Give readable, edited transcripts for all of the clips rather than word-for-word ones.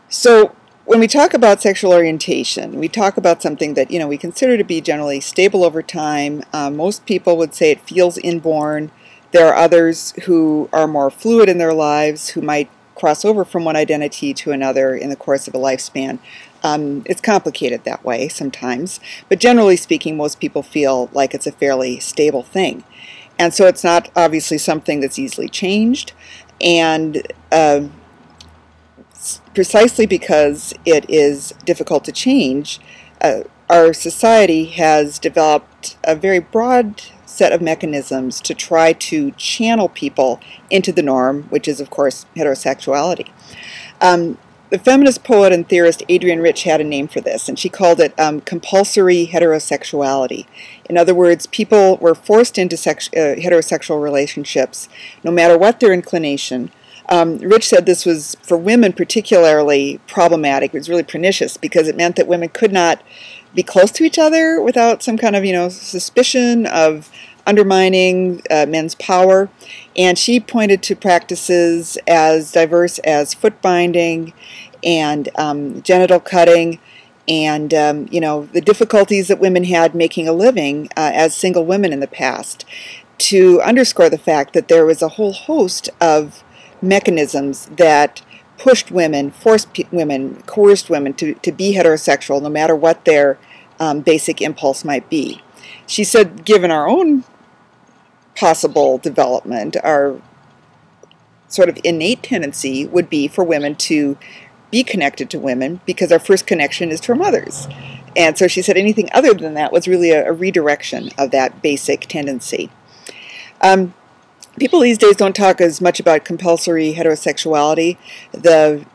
So when we talk about sexual orientation, we talk about something that, we consider to be generally stable over time. Most people would say it feels inborn. There are others who are more fluid in their lives, who might cross over from one identity to another in the course of a lifespan. It's complicated that way sometimes, but generally speaking, most people feel like it's a fairly stable thing. And so it's not obviously something that's easily changed, and precisely because it is difficult to change, our society has developed a very broad set of mechanisms to try to channel people into the norm, which is, of course, heterosexuality. The feminist poet and theorist Adrienne Rich had a name for this, and she called it compulsory heterosexuality. In other words, people were forced into heterosexual relationships, no matter what their inclination. Rich said this was, for women, particularly problematic. It was really pernicious because it meant that women could not be close to each other without some kind of, suspicion of undermining men's power. And she pointed to practices as diverse as foot binding and genital cutting and, the difficulties that women had making a living as single women in the past, to underscore the fact that there was a whole host of mechanisms that pushed women, forced women, coerced women to be heterosexual, no matter what their basic impulse might be. She said, given our own possible development, our sort of innate tendency would be for women to be connected to women because our first connection is to our mothers. And so she said anything other than that was really a redirection of that basic tendency. People these days don't talk as much about compulsory heterosexuality. The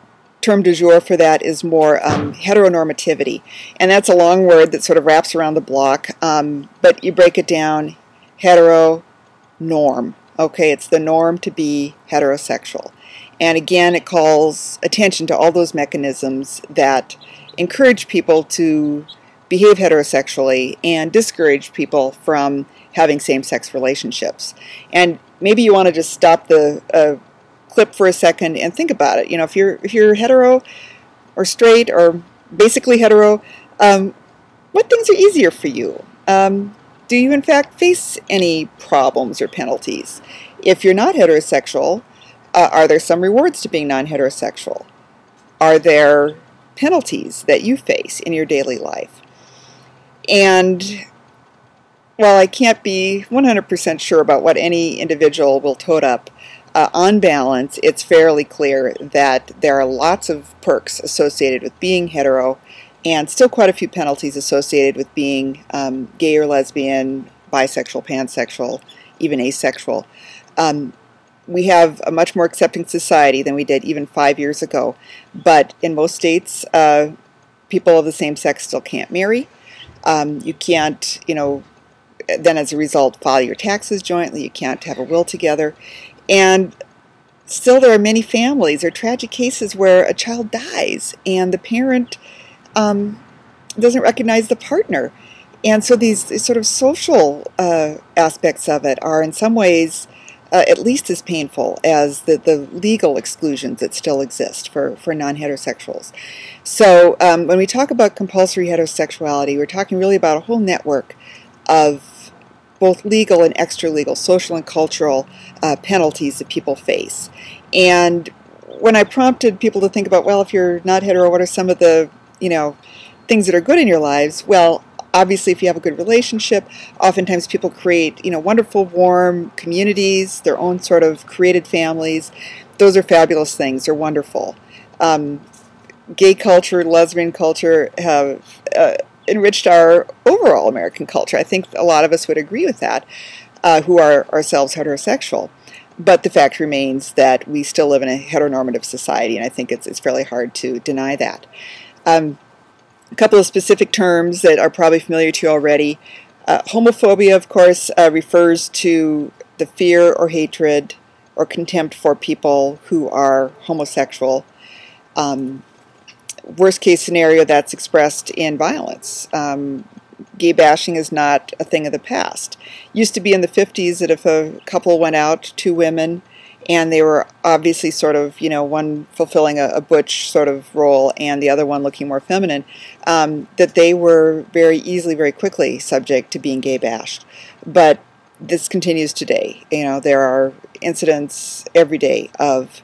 term du jour for that is more heteronormativity. And that's a long word that sort of wraps around the block, but you break it down, norm. Okay, it's the norm to be heterosexual. And again, it calls attention to all those mechanisms that encourage people to behave heterosexually and discourage people from having same-sex relationships. And maybe you want to just stop the clip for a second and think about it. If you're hetero or straight or basically hetero, what things are easier for you? Do you in fact face any problems or penalties? If you're not heterosexual, are there some rewards to being non-heterosexual? Are there penalties that you face in your daily life? And while I can't be 100% sure about what any individual will tote up, on balance, it's fairly clear that there are lots of perks associated with being hetero, and still quite a few penalties associated with being gay or lesbian, bisexual, pansexual, even asexual. We have a much more accepting society than we did even 5 years ago, but in most states, people of the same sex still can't marry. You can't, then as a result, file your taxes jointly. You can't have a will together. And still there are many families or tragic cases where a child dies and the parent doesn't recognize the partner. And so these sort of social aspects of it are in some ways at least as painful as the legal exclusions that still exist for non-heterosexuals. So when we talk about compulsory heterosexuality, we're talking really about a whole network of both legal and extra-legal, social and cultural penalties that people face. And when I prompted people to think about, well, if you're not hetero, what are some of the, things that are good in your lives? Well, obviously, if you have a good relationship, oftentimes people create, wonderful, warm communities, their own sort of created families. Those are fabulous things. They're wonderful. Gay culture, lesbian culture have enriched our overall American culture. I think a lot of us would agree with that, who are ourselves heterosexual. But the fact remains that we still live in a heteronormative society, and I think it's fairly hard to deny that. A couple of specific terms that are probably familiar to you already. Homophobia, of course, refers to the fear or hatred or contempt for people who are homosexual. Worst case scenario, that's expressed in violence. Gay bashing is not a thing of the past. Used to be in the 50s that if a couple went out, two women, and they were obviously sort of, one fulfilling a butch sort of role and the other one looking more feminine, that they were very easily, very quickly subject to being gay bashed. But this continues today. There are incidents every day of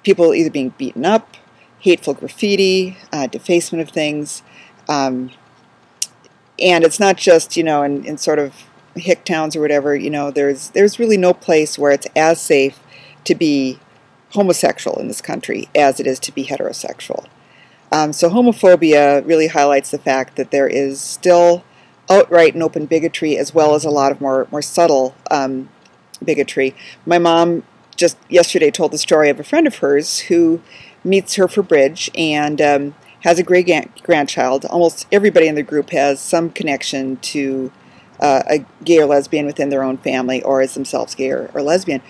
people either being beaten up, hateful graffiti, defacement of things, and it's not just, in sort of hick towns or whatever, there's really no place where it's as safe to be homosexual in this country as it is to be heterosexual. So homophobia really highlights the fact that there is still outright and open bigotry, as well as a lot of more subtle bigotry. My mom just yesterday told the story of a friend of hers who meets her for bridge and has a great-grandchild. Almost everybody in the group has some connection to a gay or lesbian within their own family, or is themselves gay or lesbian.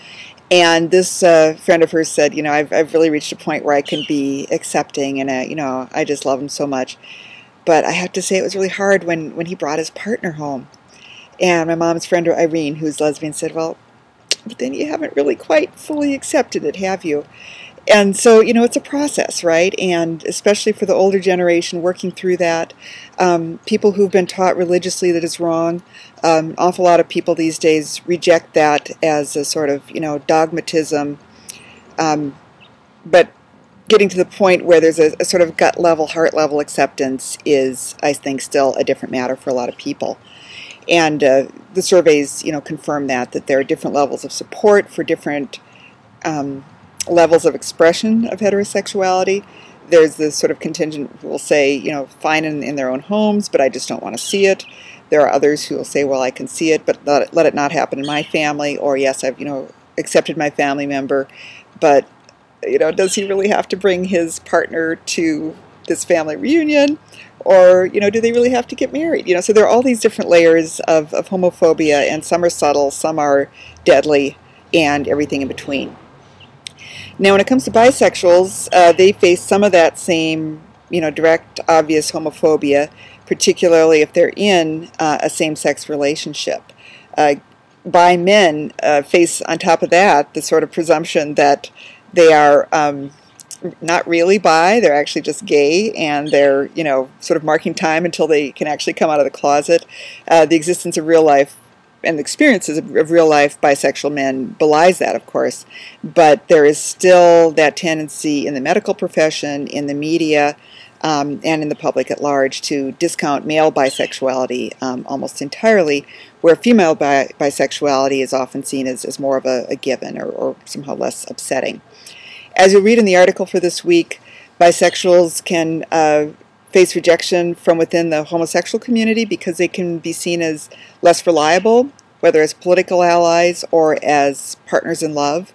And this friend of hers said, I've really reached a point where I can be accepting, and I just love him so much. But I have to say it was really hard when he brought his partner home. And my mom's friend Irene, who's lesbian, said, well, but then you haven't really quite fully accepted it, have you? And so, it's a process, right? And especially for the older generation working through that, people who've been taught religiously that it's wrong, an awful lot of people these days reject that as a sort of, dogmatism. But getting to the point where there's a sort of gut level, heart level acceptance is, I think, still a different matter for a lot of people. And the surveys, confirm that there are different levels of support for different levels of expression of heterosexuality. There's this sort of contingent who will say, fine in their own homes, but I just don't want to see it. There are others who will say, well, I can see it, but let it not happen in my family. Or yes, I've, accepted my family member, but, does he really have to bring his partner to this family reunion? Or, do they really have to get married? So there are all these different layers of homophobia, and some are subtle, some are deadly, and everything in between. Now, when it comes to bisexuals, they face some of that same, direct, obvious homophobia, particularly if they're in a same-sex relationship. Bi men face, on top of that, the sort of presumption that they are not really bi, they're actually just gay, and they're, sort of marking time until they can actually come out of the closet. The existence of real life and the experiences of real-life bisexual men belies that, of course, but there is still that tendency in the medical profession, in the media, and in the public at large to discount male bisexuality almost entirely, where female bisexuality is often seen as more of a given or somehow less upsetting. As you'll read in the article for this week, bisexuals can face rejection from within the homosexual community because they can be seen as less reliable, whether as political allies or as partners in love.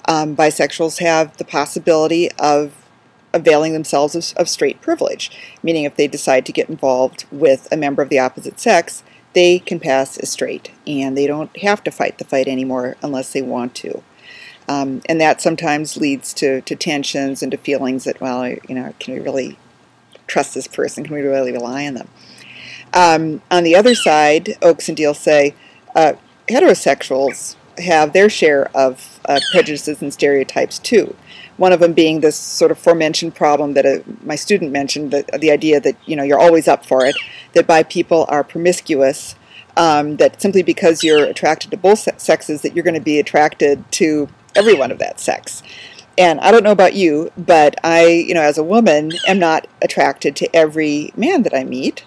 Bisexuals have the possibility of availing themselves of straight privilege, meaning if they decide to get involved with a member of the opposite sex, they can pass as straight, and they don't have to fight the fight anymore unless they want to. And that sometimes leads to tensions and to feelings that, well, can we really trust this person? Can we really rely on them? On the other side, Oakes and Deal say heterosexuals have their share of prejudices and stereotypes too. One of them being this sort of aforementioned problem that my student mentioned, the idea that you're always up for it, that bi people are promiscuous, that simply because you're attracted to both sexes that you're going to be attracted to everyone of that sex. And I don't know about you, but I, as a woman, am not attracted to every man that I meet.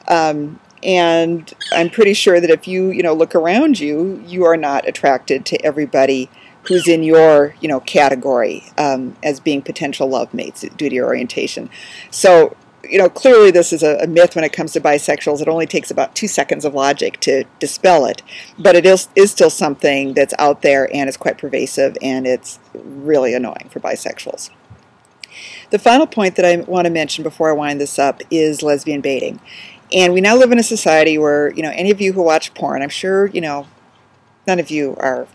And I'm pretty sure that if you, look around you, you are not attracted to everybody who's in your, category as being potential love mates due to your orientation. So, clearly this is a myth when it comes to bisexuals. It only takes about 2 seconds of logic to dispel it. But it is still something that's out there, and it's quite pervasive, and it's really annoying for bisexuals. The final point that I want to mention before I wind this up is lesbian baiting. And we now live in a society where, any of you who watch porn, I'm sure, none of you are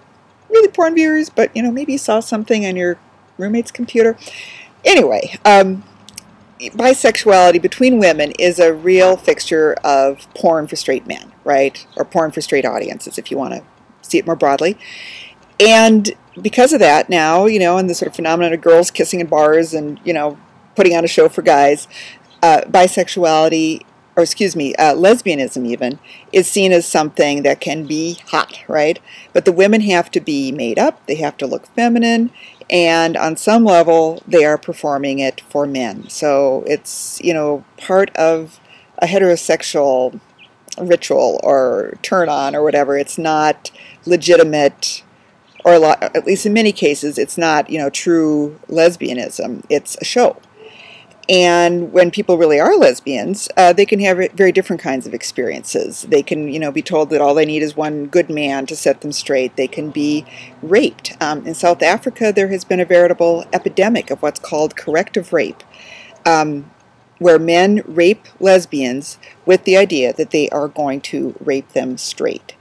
really porn viewers, but, maybe you saw something on your roommate's computer. Anyway, bisexuality between women is a real fixture of porn for straight men, right? Or porn for straight audiences, if you want to see it more broadly. And because of that now, and the sort of phenomenon of girls kissing in bars and, putting on a show for guys, bisexuality, or excuse me, lesbianism even, is seen as something that can be hot, right? But the women have to be made up, they have to look feminine, and on some level they are performing it for men. So it's, part of a heterosexual ritual or turn on or whatever. It's not legitimate, or at least in many cases, it's not, true lesbianism. It's a show. And when people really are lesbians, they can have very different kinds of experiences. They can, be told that all they need is one good man to set them straight. They can be raped. In South Africa, there has been a veritable epidemic of what's called corrective rape, where men rape lesbians with the idea that they are going to rape them straight.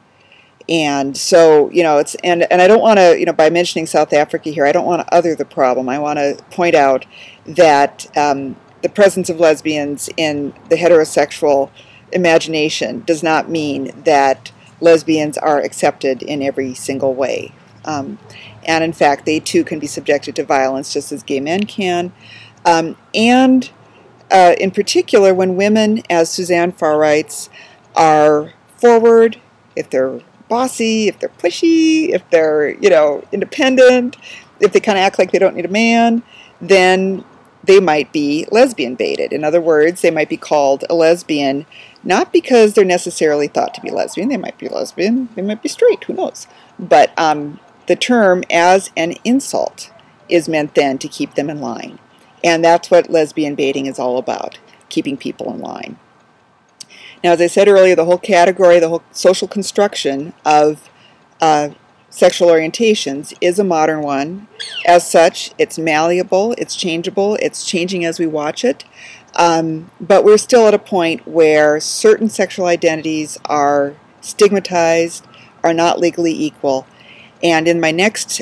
And so, it's, and I don't want to, by mentioning South Africa here, I don't want to other the problem. I want to point out that the presence of lesbians in the heterosexual imagination does not mean that lesbians are accepted in every single way. And in fact, they too can be subjected to violence just as gay men can. And in particular, when women, as Suzanne Farr writes, are forward, if they're bossy, if they're pushy, if they're, independent, if they kind of act like they don't need a man, then they might be lesbian baited. In other words, they might be called a lesbian, not because they're necessarily thought to be lesbian. They might be lesbian, they might be straight, who knows. But the term as an insult is meant then to keep them in line. And that's what lesbian baiting is all about, keeping people in line. Now, as I said earlier, the whole category, the whole social construction of sexual orientations is a modern one. As such, it's malleable, it's changeable, it's changing as we watch it. But we're still at a point where certain sexual identities are stigmatized, are not legally equal. And in my next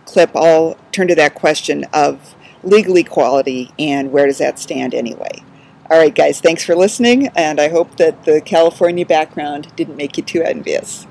clip, I'll turn to that question of legal equality and where does that stand anyway. All right, guys, thanks for listening, and I hope that the California background didn't make you too envious.